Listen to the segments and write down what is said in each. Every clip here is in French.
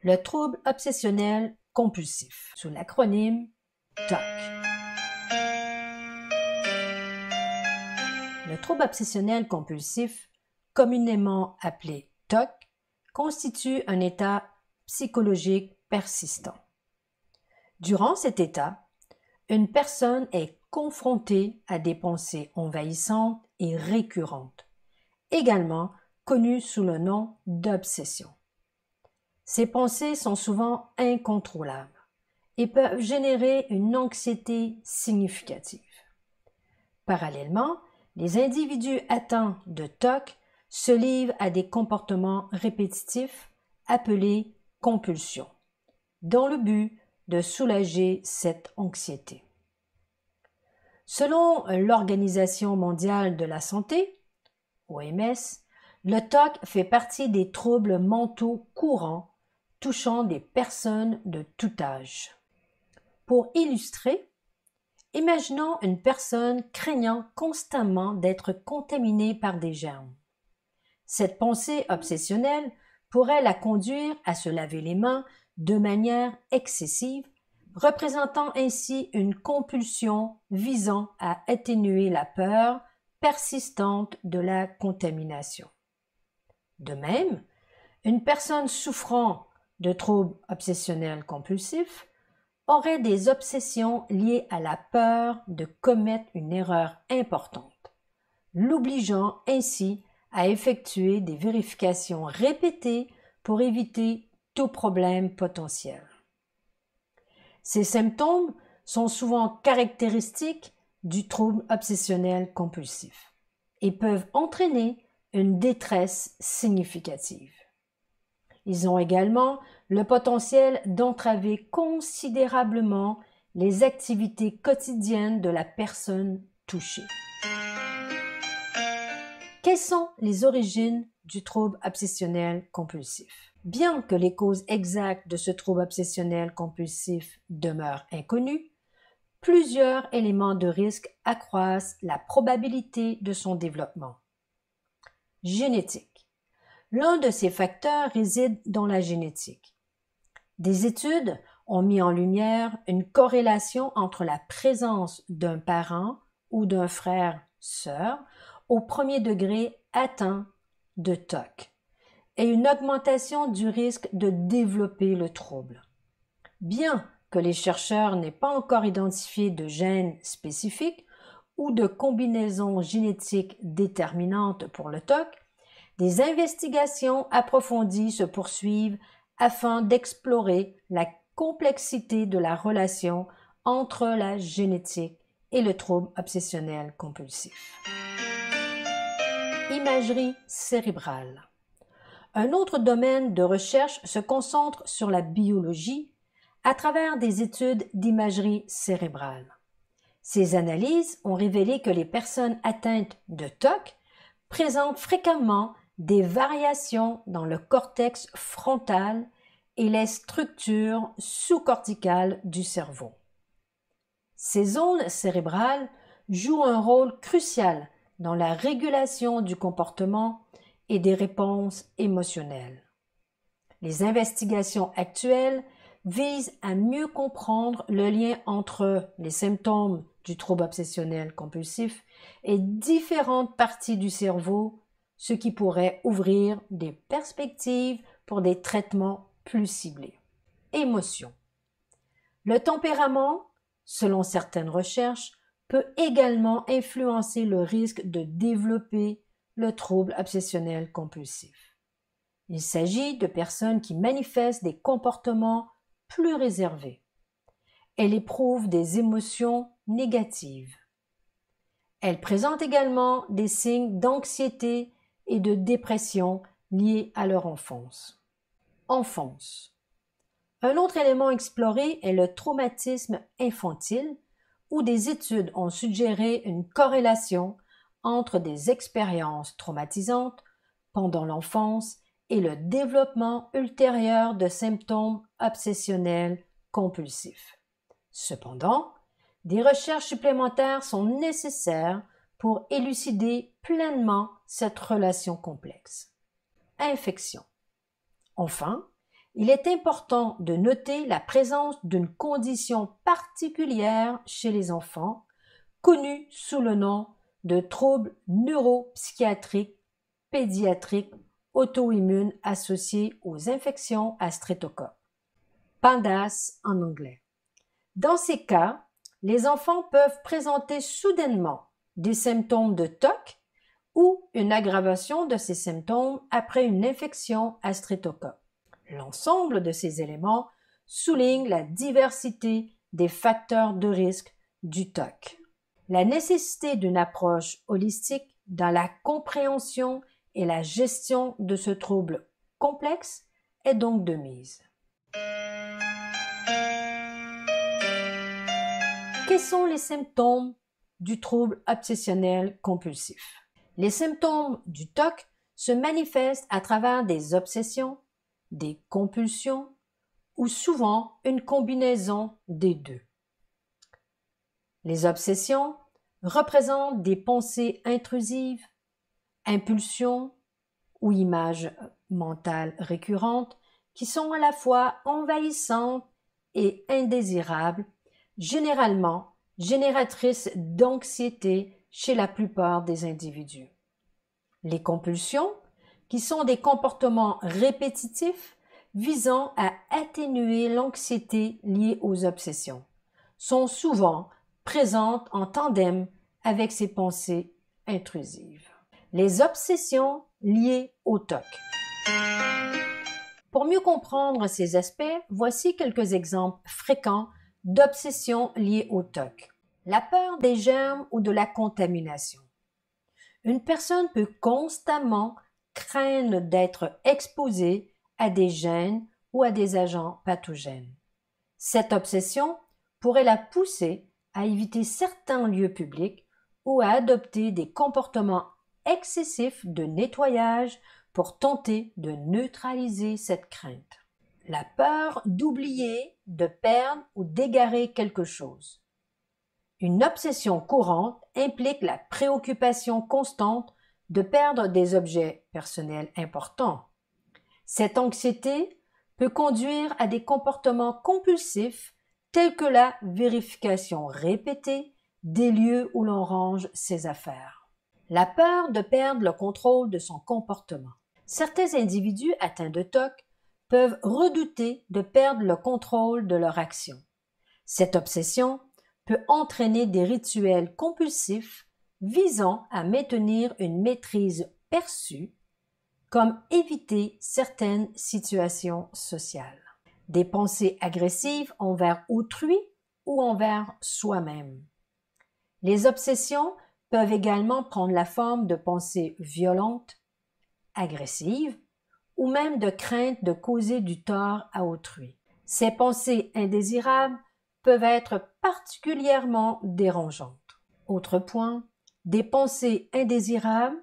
Le trouble obsessionnel compulsif, sous l'acronyme TOC. Le trouble obsessionnel compulsif, communément appelé TOC, constitue un état psychologique persistant. Durant cet état, une personne est confrontée à des pensées envahissantes et récurrentes, également connues sous le nom d'obsession. Ces pensées sont souvent incontrôlables et peuvent générer une anxiété significative. Parallèlement, les individus atteints de TOC se livrent à des comportements répétitifs appelés compulsions, dans le but de soulager cette anxiété. Selon l'Organisation mondiale de la santé, OMS, le TOC fait partie des troubles mentaux courants touchant des personnes de tout âge. Pour illustrer, imaginons une personne craignant constamment d'être contaminée par des germes. Cette pensée obsessionnelle pourrait la conduire à se laver les mains de manière excessive, représentant ainsi une compulsion visant à atténuer la peur persistante de la contamination. De même, une personne souffrant de troubles obsessionnels compulsifs aurait des obsessions liées à la peur de commettre une erreur importante, l'obligeant ainsi à effectuer des vérifications répétées pour éviter tout problème potentiel. Ces symptômes sont souvent caractéristiques du trouble obsessionnel compulsif et peuvent entraîner une détresse significative. Ils ont également le potentiel d'entraver considérablement les activités quotidiennes de la personne touchée. Quelles sont les origines du trouble obsessionnel compulsif? Bien que les causes exactes de ce trouble obsessionnel compulsif demeurent inconnues, plusieurs éléments de risque accroissent la probabilité de son développement. Génétique. L'un de ces facteurs réside dans la génétique. Des études ont mis en lumière une corrélation entre la présence d'un parent ou d'un frère-sœur au premier degré atteint de TOC et une augmentation du risque de développer le trouble. Bien que les chercheurs n'aient pas encore identifié de gènes spécifiques ou de combinaisons génétiques déterminantes pour le TOC, des investigations approfondies se poursuivent afin d'explorer la complexité de la relation entre la génétique et le trouble obsessionnel compulsif. Imagerie cérébrale. Un autre domaine de recherche se concentre sur la biologie à travers des études d'imagerie cérébrale. Ces analyses ont révélé que les personnes atteintes de TOC présentent fréquemment des variations dans le cortex frontal et les structures sous-corticales du cerveau. Ces zones cérébrales jouent un rôle crucial dans la régulation du comportement et des réponses émotionnelles. Les investigations actuelles visent à mieux comprendre le lien entre les symptômes du trouble obsessionnel compulsif et différentes parties du cerveau, ce qui pourrait ouvrir des perspectives pour des traitements plus ciblés. Émotions. Le tempérament, selon certaines recherches, peut également influencer le risque de développer le trouble obsessionnel compulsif. Il s'agit de personnes qui manifestent des comportements plus réservés. Elles éprouvent des émotions négatives. Elles présentent également des signes d'anxiété et de dépression liés à leur enfance. Enfance. Un autre élément exploré est le traumatisme infantile, où des études ont suggéré une corrélation entre des expériences traumatisantes pendant l'enfance et le développement ultérieur de symptômes obsessionnels compulsifs. Cependant, des recherches supplémentaires sont nécessaires pour élucider pleinement cette relation complexe. Infection. Enfin, il est important de noter la présence d'une condition particulière chez les enfants, connue sous le nom de troubles neuropsychiatriques pédiatriques auto-immunes associés aux infections à streptocoque. PANDAS en anglais. Dans ces cas, les enfants peuvent présenter soudainement des symptômes de TOC ou une aggravation de ces symptômes après une infection à streptocoque. L'ensemble de ces éléments souligne la diversité des facteurs de risque du TOC. La nécessité d'une approche holistique dans la compréhension et la gestion de ce trouble complexe est donc de mise. Quels sont les symptômes du trouble obsessionnel compulsif? Les symptômes du TOC se manifestent à travers des obsessions, des compulsions ou souvent une combinaison des deux. Les obsessions représentent des pensées intrusives, impulsions ou images mentales récurrentes qui sont à la fois envahissantes et indésirables, généralement génératrices d'anxiété chez la plupart des individus. Les compulsions, qui sont des comportements répétitifs visant à atténuer l'anxiété liée aux obsessions, sont souvent présentes en tandem avec ces pensées intrusives. Les obsessions liées au TOC. Pour mieux comprendre ces aspects, voici quelques exemples fréquents d'obsessions liées au TOC. La peur des germes ou de la contamination. Une personne peut constamment craindre d'être exposée à des gènes ou à des agents pathogènes. Cette obsession pourrait la pousser à éviter certains lieux publics ou à adopter des comportements excessifs de nettoyage pour tenter de neutraliser cette crainte. La peur d'oublier, de perdre ou d'égarer quelque chose. Une obsession courante implique la préoccupation constante de perdre des objets personnels importants. Cette anxiété peut conduire à des comportements compulsifs tels que la vérification répétée des lieux où l'on range ses affaires. La peur de perdre le contrôle de son comportement. Certains individus atteints de TOC peuvent redouter de perdre le contrôle de leur action. Cette obsession peut entraîner des rituels compulsifs visant à maintenir une maîtrise perçue, comme éviter certaines situations sociales. Des pensées agressives envers autrui ou envers soi-même. Les obsessions peuvent également prendre la forme de pensées violentes, agressives, ou même de crainte de causer du tort à autrui. Ces pensées indésirables peuvent être particulièrement dérangeantes. Autre point, des pensées indésirables,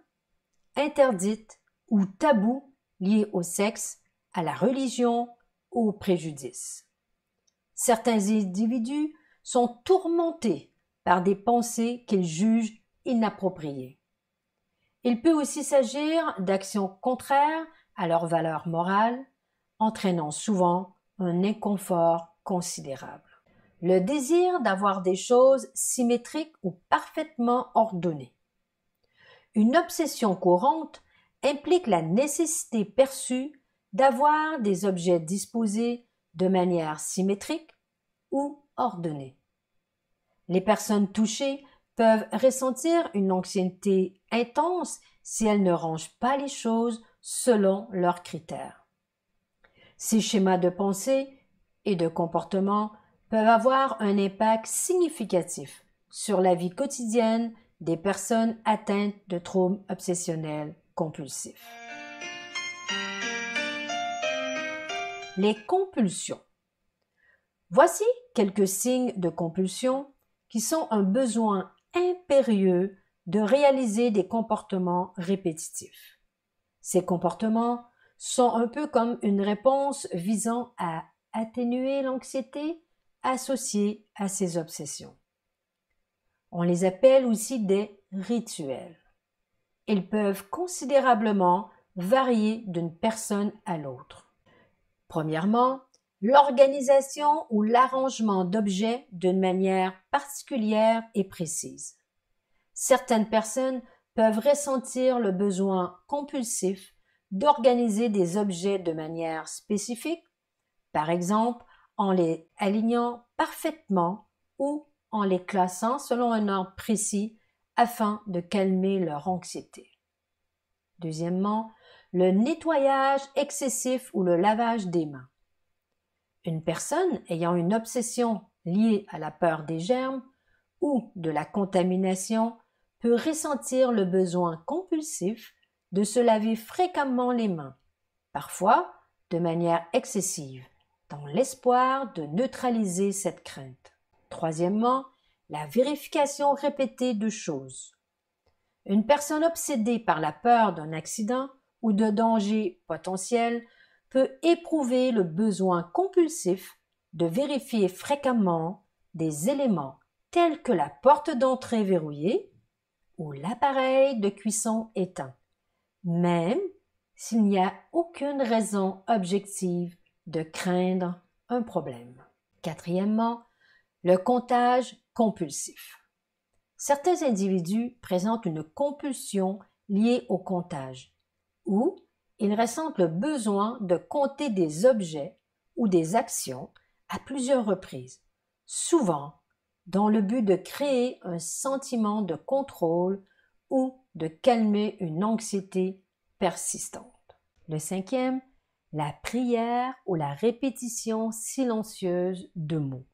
interdites ou tabous liés au sexe, à la religion ou au préjudice. Certains individus sont tourmentés par des pensées qu'ils jugent inappropriées. Il peut aussi s'agir d'actions contraires à leurs valeurs morales, entraînant souvent un inconfort considérable. Le désir d'avoir des choses symétriques ou parfaitement ordonnées. Une obsession courante implique la nécessité perçue d'avoir des objets disposés de manière symétrique ou ordonnée. Les personnes touchées peuvent ressentir une anxiété intense si elles ne rangent pas les choses selon leurs critères. Ces schémas de pensée et de comportement peuvent avoir un impact significatif sur la vie quotidienne des personnes atteintes de troubles obsessionnels compulsifs. Les compulsions. Voici quelques signes de compulsion qui sont un besoin impérieux de réaliser des comportements répétitifs. Ces comportements sont un peu comme une réponse visant à atténuer l'anxiété associée à ces obsessions. On les appelle aussi des rituels. Ils peuvent considérablement varier d'une personne à l'autre. Premièrement, l'organisation ou l'arrangement d'objets d'une manière particulière et précise. Certaines personnes peuvent ressentir le besoin compulsif d'organiser des objets de manière spécifique, par exemple en les alignant parfaitement ou en les classant selon un ordre précis afin de calmer leur anxiété. Deuxièmement, le nettoyage excessif ou le lavage des mains. Une personne ayant une obsession liée à la peur des germes ou de la contamination peut ressentir le besoin compulsif de se laver fréquemment les mains, parfois de manière excessive, dans l'espoir de neutraliser cette crainte. Troisièmement, la vérification répétée de choses. Une personne obsédée par la peur d'un accident ou de danger potentiel peut éprouver le besoin compulsif de vérifier fréquemment des éléments tels que la porte d'entrée verrouillée ou l'appareil de cuisson éteint, même s'il n'y a aucune raison objective de craindre un problème. Quatrièmement, le comptage compulsif. Certains individus présentent une compulsion liée au comptage, ou ils ressentent le besoin de compter des objets ou des actions à plusieurs reprises, souvent dans le but de créer un sentiment de contrôle ou de calmer une anxiété persistante. Le cinquième, la prière ou la répétition silencieuse de mots.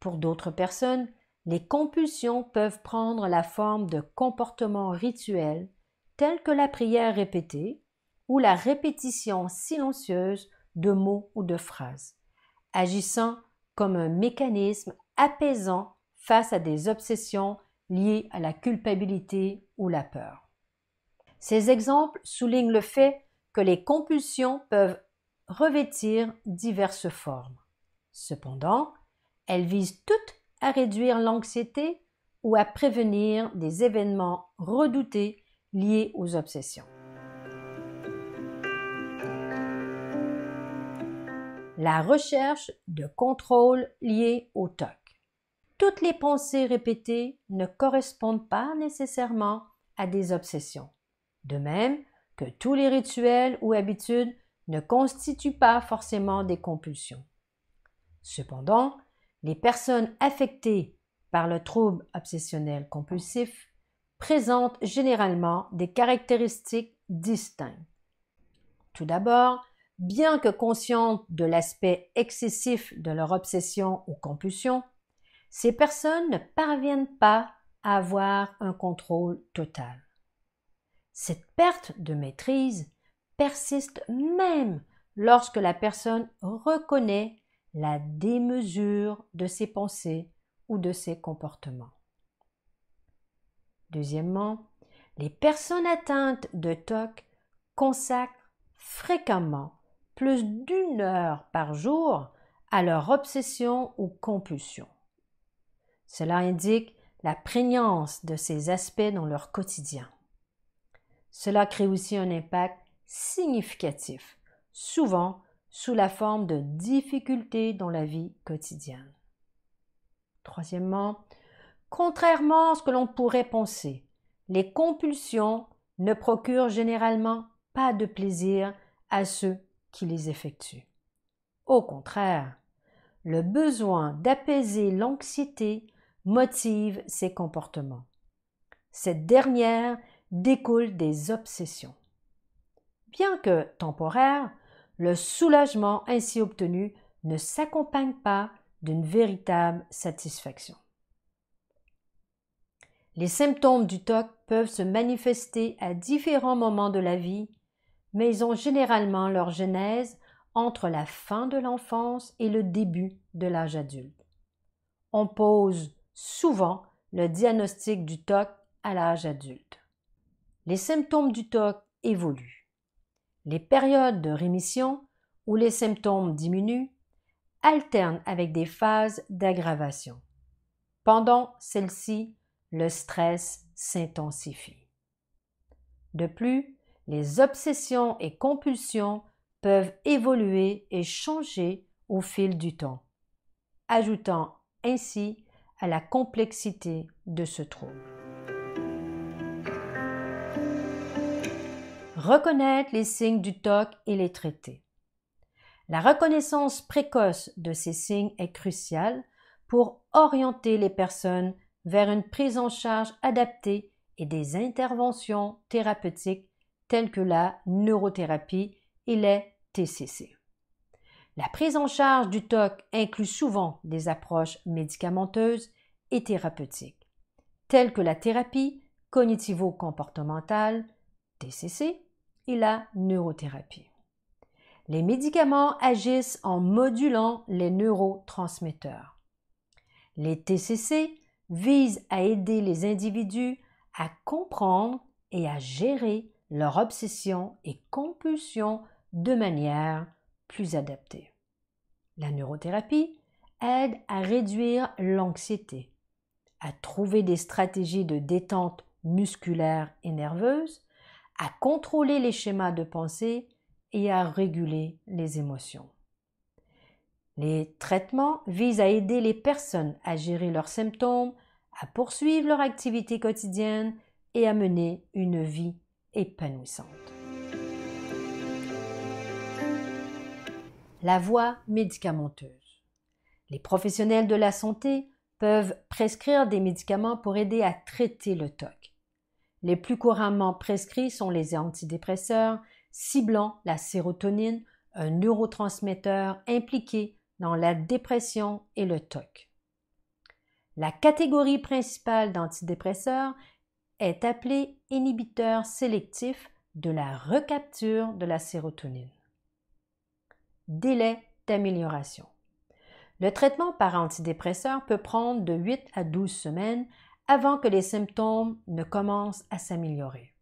Pour d'autres personnes, les compulsions peuvent prendre la forme de comportements rituels tels que la prière répétée ou la répétition silencieuse de mots ou de phrases, agissant comme un mécanisme apaisant face à des obsessions liées à la culpabilité ou la peur. Ces exemples soulignent le fait que les compulsions peuvent revêtir diverses formes. Cependant, elles visent toutes à réduire l'anxiété ou à prévenir des événements redoutés liés aux obsessions. La recherche de contrôle liée au TOC. Toutes les pensées répétées ne correspondent pas nécessairement à des obsessions. De même que tous les rituels ou habitudes ne constituent pas forcément des compulsions. Cependant, les personnes affectées par le trouble obsessionnel compulsif présentent généralement des caractéristiques distinctes. Tout d'abord, bien que conscientes de l'aspect excessif de leur obsession ou compulsion, ces personnes ne parviennent pas à avoir un contrôle total. Cette perte de maîtrise persiste même lorsque la personne reconnaît la démesure de ses pensées ou de ses comportements. Deuxièmement, les personnes atteintes de TOC consacrent fréquemment plus d'1 heure par jour à leur obsession ou compulsion. Cela indique la prégnance de ces aspects dans leur quotidien. Cela crée aussi un impact significatif, souvent sous la forme de difficultés dans la vie quotidienne. Troisièmement, contrairement à ce que l'on pourrait penser, les compulsions ne procurent généralement pas de plaisir à ceux qui les effectuent. Au contraire, le besoin d'apaiser l'anxiété motive ces comportements. Cette dernière découle des obsessions. Bien que temporaire, le soulagement ainsi obtenu ne s'accompagne pas d'une véritable satisfaction. Les symptômes du TOC peuvent se manifester à différents moments de la vie, mais ils ont généralement leur genèse entre la fin de l'enfance et le début de l'âge adulte. On pose souvent le diagnostic du TOC à l'âge adulte. Les symptômes du TOC évoluent. Les périodes de rémission où les symptômes diminuent alternent avec des phases d'aggravation. Pendant celles-ci, le stress s'intensifie. De plus, les obsessions et compulsions peuvent évoluer et changer au fil du temps, ajoutant ainsi à la complexité de ce trouble. Reconnaître les signes du TOC et les traiter. La reconnaissance précoce de ces signes est cruciale pour orienter les personnes vers une prise en charge adaptée et des interventions thérapeutiques telles que la neurothérapie et les TCC. La prise en charge du TOC inclut souvent des approches médicamenteuses et thérapeutiques, telles que la thérapie cognitivo-comportementale, TCC, et la neurothérapie. Les médicaments agissent en modulant les neurotransmetteurs. Les TCC visent à aider les individus à comprendre et à gérer leur obsession et compulsion de manière plus adaptée. La neurothérapie aide à réduire l'anxiété, à trouver des stratégies de détente musculaire et nerveuse, à contrôler les schémas de pensée et à réguler les émotions. Les traitements visent à aider les personnes à gérer leurs symptômes, à poursuivre leur activité quotidienne et à mener une vie épanouissante. La voie médicamenteuse. Les professionnels de la santé peuvent prescrire des médicaments pour aider à traiter le TOC. Les plus couramment prescrits sont les antidépresseurs, ciblant la sérotonine, un neurotransmetteur impliqué dans la dépression et le TOC. La catégorie principale d'antidépresseurs est appelée inhibiteur sélectif de la recapture de la sérotonine. Délai d'amélioration. Le traitement par antidépresseur peut prendre de 8 à 12 semaines avant que les symptômes ne commencent à s'améliorer.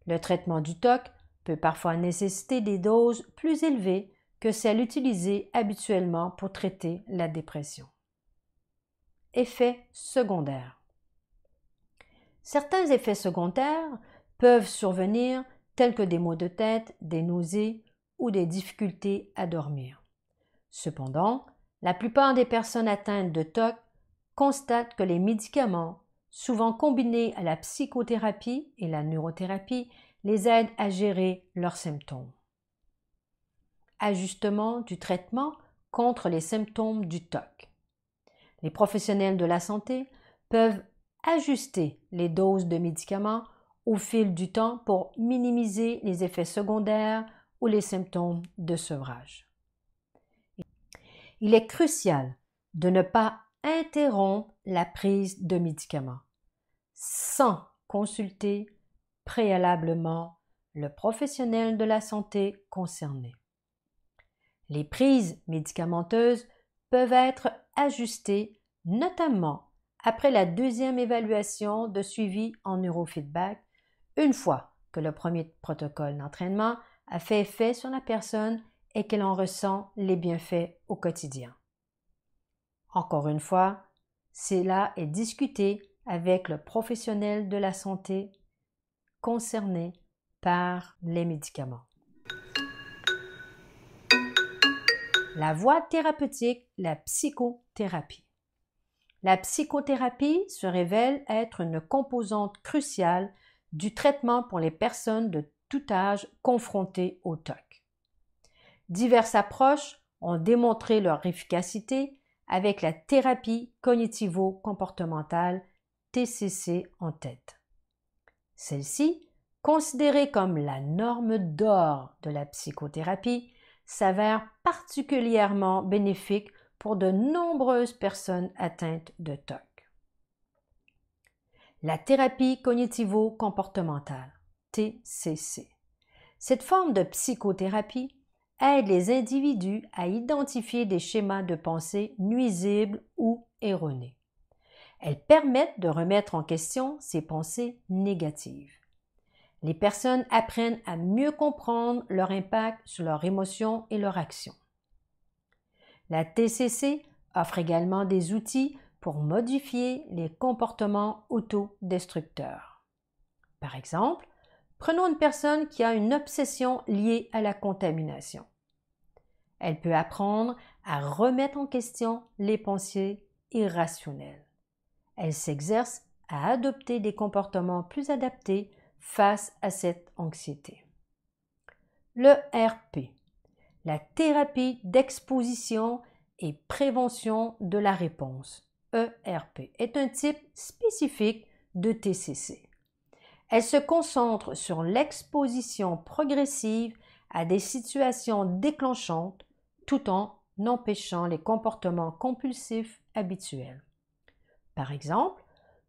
Le traitement du TOC peut parfois nécessiter des doses plus élevées que celles utilisées habituellement pour traiter la dépression. Effets secondaires. Certains effets secondaires peuvent survenir tels que des maux de tête, des nausées ou des difficultés à dormir. Cependant, la plupart des personnes atteintes de TOC constatent que les médicaments, souvent combinés à la psychothérapie et la neurothérapie, les aident à gérer leurs symptômes. Ajustement du traitement contre les symptômes du TOC. Les professionnels de la santé peuvent ajuster les doses de médicaments au fil du temps pour minimiser les effets secondaires ou les symptômes de sevrage. Il est crucial de ne pas interrompre la prise de médicaments sans consulter préalablement le professionnel de la santé concerné. Les prises médicamenteuses peuvent être ajustées notamment après la deuxième évaluation de suivi en neurofeedback, une fois que le premier protocole d'entraînement a fait effet sur la personne et qu'elle en ressent les bienfaits au quotidien. Encore une fois, cela est discuté avec le professionnel de la santé concerné par les médicaments. La voie thérapeutique, la psychothérapie. La psychothérapie se révèle être une composante cruciale du traitement pour les personnes de tout âge confrontées au TOC. Diverses approches ont démontré leur efficacité avec la thérapie cognitivo-comportementale TCC en tête. Celle-ci, considérée comme la norme d'or de la psychothérapie, s'avère particulièrement bénéfique pour de nombreuses personnes atteintes de TOC. La thérapie cognitivo-comportementale, TCC. Cette forme de psychothérapie aide les individus à identifier des schémas de pensée nuisibles ou erronés. Elles permettent de remettre en question ces pensées négatives. Les personnes apprennent à mieux comprendre leur impact sur leurs émotions et leurs actions. La TCC offre également des outils pour modifier les comportements autodestructeurs. Par exemple, Prenons une personne qui a une obsession liée à la contamination. Elle peut apprendre à remettre en question les pensées irrationnelles. Elle s'exerce à adopter des comportements plus adaptés face à cette anxiété. Le RP, la thérapie d'exposition et prévention de la réponse, ERP, est un type spécifique de TCC. Elle se concentre sur l'exposition progressive à des situations déclenchantes tout en empêchant les comportements compulsifs habituels. Par exemple,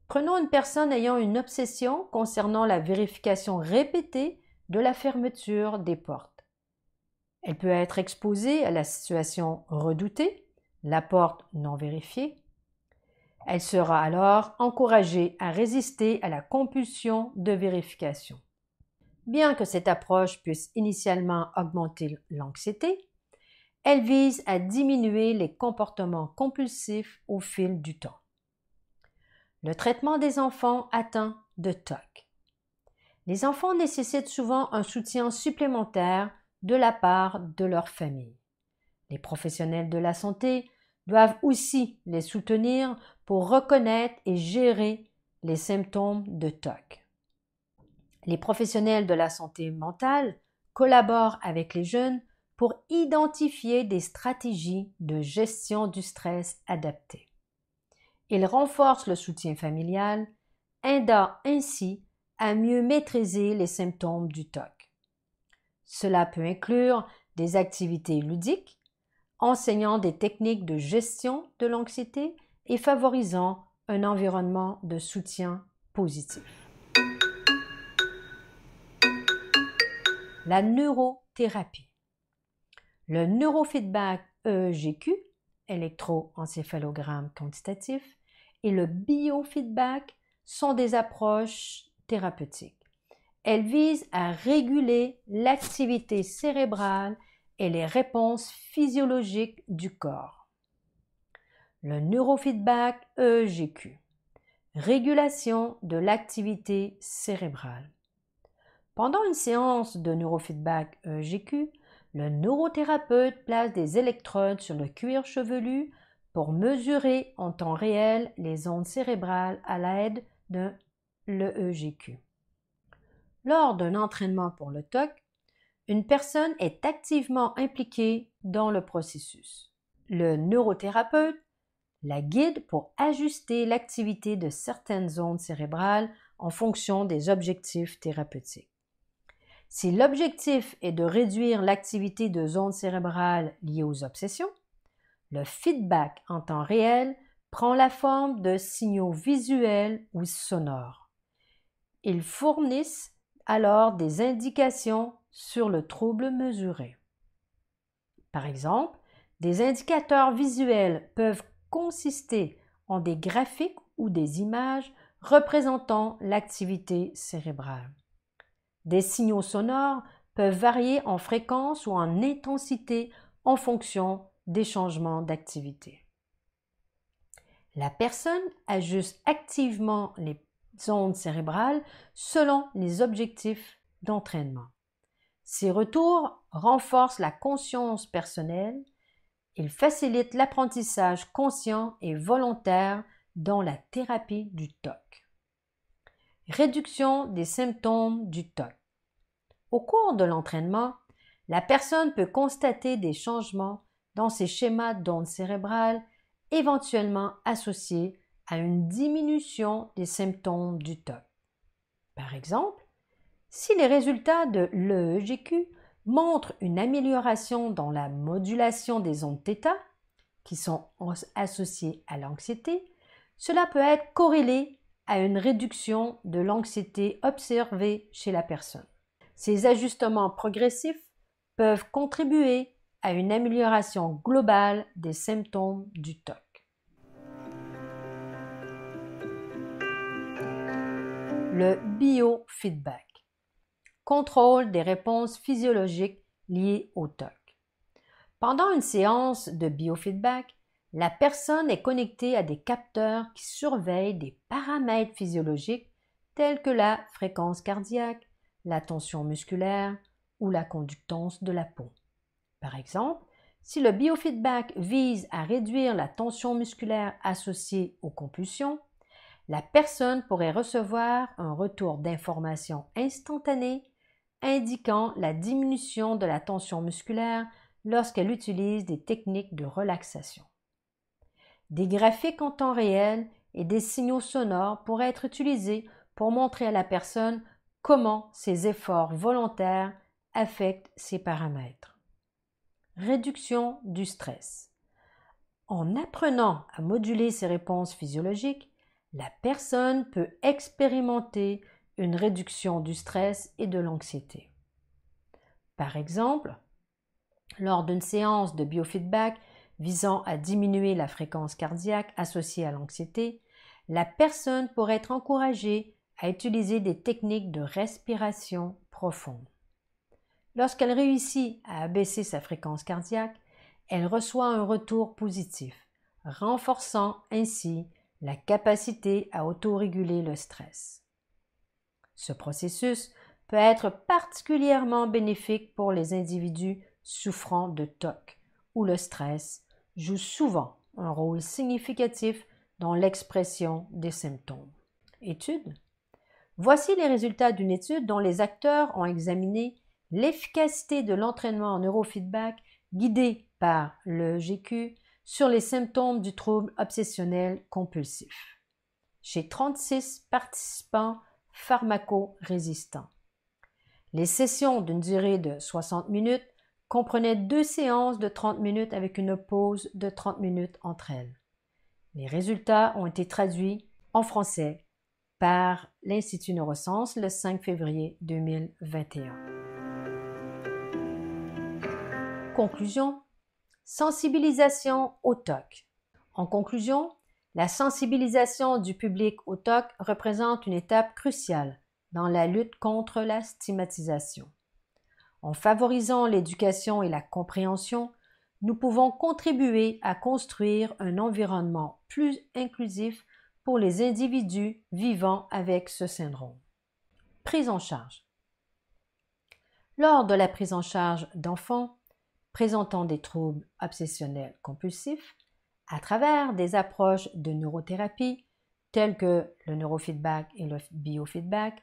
prenons une personne ayant une obsession concernant la vérification répétée de la fermeture des portes. Elle peut être exposée à la situation redoutée, la porte non vérifiée. Elle sera alors encouragée à résister à la compulsion de vérification. Bien que cette approche puisse initialement augmenter l'anxiété, elle vise à diminuer les comportements compulsifs au fil du temps. Le traitement des enfants atteints de TOC. Les enfants nécessitent souvent un soutien supplémentaire de la part de leur famille. Les professionnels de la santé doivent aussi les soutenir pour reconnaître et gérer les symptômes de TOC. Les professionnels de la santé mentale collaborent avec les jeunes pour identifier des stratégies de gestion du stress adaptées. Ils renforcent le soutien familial, aidant ainsi à mieux maîtriser les symptômes du TOC. Cela peut inclure des activités ludiques, enseignant des techniques de gestion de l'anxiété et favorisant un environnement de soutien positif. La neurothérapie. Le neurofeedback EEGQ, électroencéphalogramme quantitatif, et le biofeedback sont des approches thérapeutiques. Elles visent à réguler l'activité cérébrale et les réponses physiologiques du corps. Le neurofeedback EEGQ, régulation de l'activité cérébrale. Pendant une séance de neurofeedback EEGQ, le neurothérapeute place des électrodes sur le cuir chevelu pour mesurer en temps réel les ondes cérébrales à l'aide de l'EEGQ. Lors d'un entraînement pour le TOC, une personne est activement impliquée dans le processus. Le neurothérapeute la guide pour ajuster l'activité de certaines zones cérébrales en fonction des objectifs thérapeutiques. Si l'objectif est de réduire l'activité de zones cérébrales liées aux obsessions, le feedback en temps réel prend la forme de signaux visuels ou sonores. Ils fournissent alors des indications sur le trouble mesuré. Par exemple, des indicateurs visuels peuvent consister en des graphiques ou des images représentant l'activité cérébrale. Des signaux sonores peuvent varier en fréquence ou en intensité en fonction des changements d'activité. La personne ajuste activement les ondes cérébrales selon les objectifs d'entraînement. Ces retours renforcent la conscience personnelle. Ils facilitent l'apprentissage conscient et volontaire dans la thérapie du TOC. Réduction des symptômes du TOC. Au cours de l'entraînement, la personne peut constater des changements dans ses schémas d'ondes cérébrales, éventuellement associés à une diminution des symptômes du TOC. Par exemple, si les résultats de l'EEGQ montrent une amélioration dans la modulation des ondes θ, qui sont associées à l'anxiété, cela peut être corrélé à une réduction de l'anxiété observée chez la personne. Ces ajustements progressifs peuvent contribuer à une amélioration globale des symptômes du TOC. Le biofeedback. Contrôle des réponses physiologiques liées au TOC. Pendant une séance de biofeedback, la personne est connectée à des capteurs qui surveillent des paramètres physiologiques tels que la fréquence cardiaque, la tension musculaire ou la conductance de la peau. Par exemple, si le biofeedback vise à réduire la tension musculaire associée aux compulsions, la personne pourrait recevoir un retour d'information instantané indiquant la diminution de la tension musculaire lorsqu'elle utilise des techniques de relaxation. Des graphiques en temps réel et des signaux sonores pourraient être utilisés pour montrer à la personne comment ses efforts volontaires affectent ses paramètres. Réduction du stress. En apprenant à moduler ses réponses physiologiques, la personne peut expérimenter une réduction du stress et de l'anxiété. Par exemple, lors d'une séance de biofeedback visant à diminuer la fréquence cardiaque associée à l'anxiété, la personne pourrait être encouragée à utiliser des techniques de respiration profonde. Lorsqu'elle réussit à abaisser sa fréquence cardiaque, elle reçoit un retour positif, renforçant ainsi la capacité à autoréguler le stress. Ce processus peut être particulièrement bénéfique pour les individus souffrant de TOC, où le stress joue souvent un rôle significatif dans l'expression des symptômes. Étude. Voici les résultats d'une étude dont les acteurs ont examiné l'efficacité de l'entraînement en neurofeedback guidé par l'EEGQ sur les symptômes du trouble obsessionnel compulsif chez 36 participants pharmacorésistants. Les sessions d'une durée de 60 minutes comprenaient 2 séances de 30 minutes avec une pause de 30 minutes entre elles. Les résultats ont été traduits en français par l'Institut Neurosciences le 5 février 2021. Conclusion. Sensibilisation au TOC. En conclusion, la sensibilisation du public au TOC représente une étape cruciale dans la lutte contre la stigmatisation. En favorisant l'éducation et la compréhension, nous pouvons contribuer à construire un environnement plus inclusif pour les individus vivant avec ce syndrome. Prise en charge. Lors de la prise en charge d'enfants présentant des troubles obsessionnels compulsifs, à travers des approches de neurothérapie telles que le neurofeedback et le biofeedback,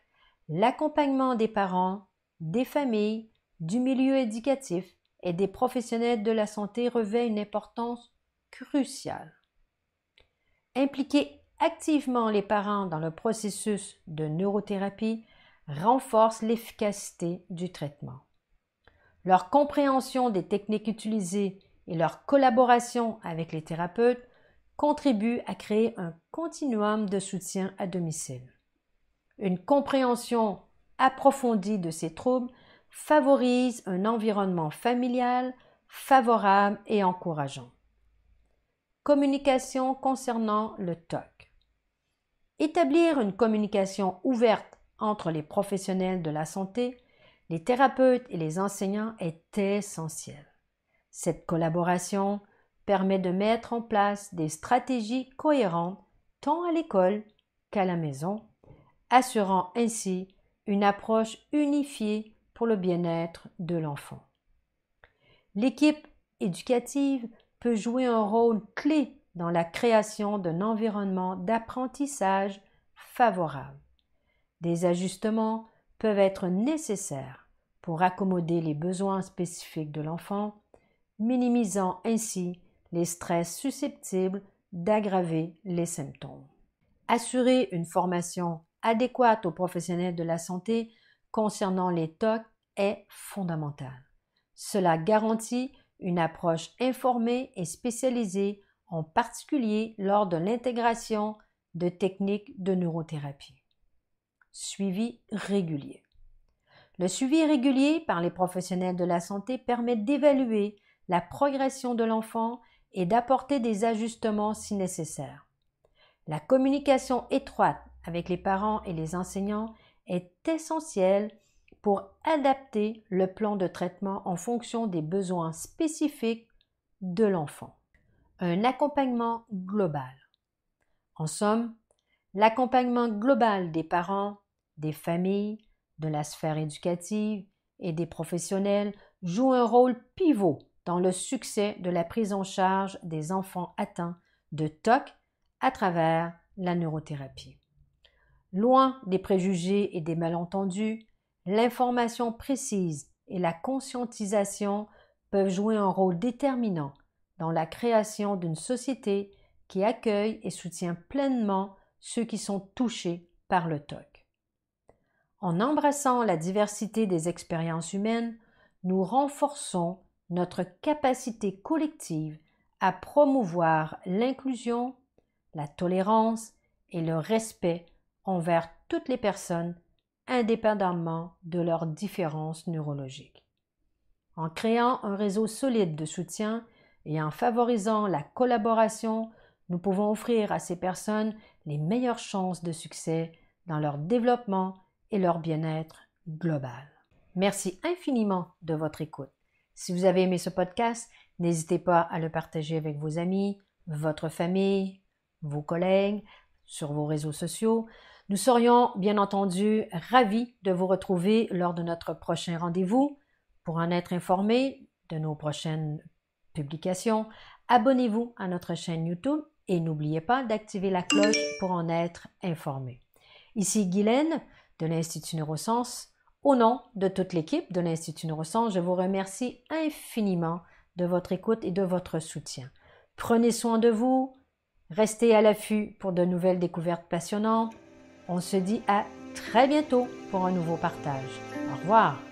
l'accompagnement des parents, des familles, du milieu éducatif et des professionnels de la santé revêt une importance cruciale. Impliquer activement les parents dans le processus de neurothérapie renforce l'efficacité du traitement. Leur compréhension des techniques utilisées et leur collaboration avec les thérapeutes contribuent à créer un continuum de soutien à domicile. Une compréhension approfondie de ces troubles favorise un environnement familial favorable et encourageant. Communication concernant le TOC. Établir une communication ouverte entre les professionnels de la santé, les thérapeutes et les enseignants est essentiel. Cette collaboration permet de mettre en place des stratégies cohérentes tant à l'école qu'à la maison, assurant ainsi une approche unifiée pour le bien-être de l'enfant. L'équipe éducative peut jouer un rôle clé dans la création d'un environnement d'apprentissage favorable. Des ajustements peuvent être nécessaires pour accommoder les besoins spécifiques de l'enfant, minimisant ainsi les stress susceptibles d'aggraver les symptômes. Assurer une formation adéquate aux professionnels de la santé concernant les TOC est fondamental. Cela garantit une approche informée et spécialisée, en particulier lors de l'intégration de techniques de neurothérapie. Suivi régulier. Le suivi régulier par les professionnels de la santé permet d'évaluer la progression de l'enfant et d'apporter des ajustements si nécessaire. La communication étroite avec les parents et les enseignants est essentielle pour adapter le plan de traitement en fonction des besoins spécifiques de l'enfant. Un accompagnement global. En somme, l'accompagnement global des parents, des familles, de la sphère éducative et des professionnels jouent un rôle pivot dans le succès de la prise en charge des enfants atteints de TOC à travers la neurothérapie. Loin des préjugés et des malentendus, l'information précise et la conscientisation peuvent jouer un rôle déterminant dans la création d'une société qui accueille et soutient pleinement ceux qui sont touchés par le TOC. En embrassant la diversité des expériences humaines, nous renforçons notre capacité collective à promouvoir l'inclusion, la tolérance et le respect envers toutes les personnes, indépendamment de leurs différences neurologiques. En créant un réseau solide de soutien et en favorisant la collaboration, nous pouvons offrir à ces personnes les meilleures chances de succès dans leur développement et leur bien-être global. Merci infiniment de votre écoute. Si vous avez aimé ce podcast, n'hésitez pas à le partager avec vos amis, votre famille, vos collègues, sur vos réseaux sociaux. Nous serions bien entendu ravis de vous retrouver lors de notre prochain rendez-vous. Pour en être informé de nos prochaines publications, abonnez-vous à notre chaîne YouTube et n'oubliez pas d'activer la cloche pour en être informé. Ici Guylaine de l'Institut Neurosciences. Au nom de toute l'équipe de l'Institut Neurosciences, je vous remercie infiniment de votre écoute et de votre soutien. Prenez soin de vous, restez à l'affût pour de nouvelles découvertes passionnantes. On se dit à très bientôt pour un nouveau partage. Au revoir.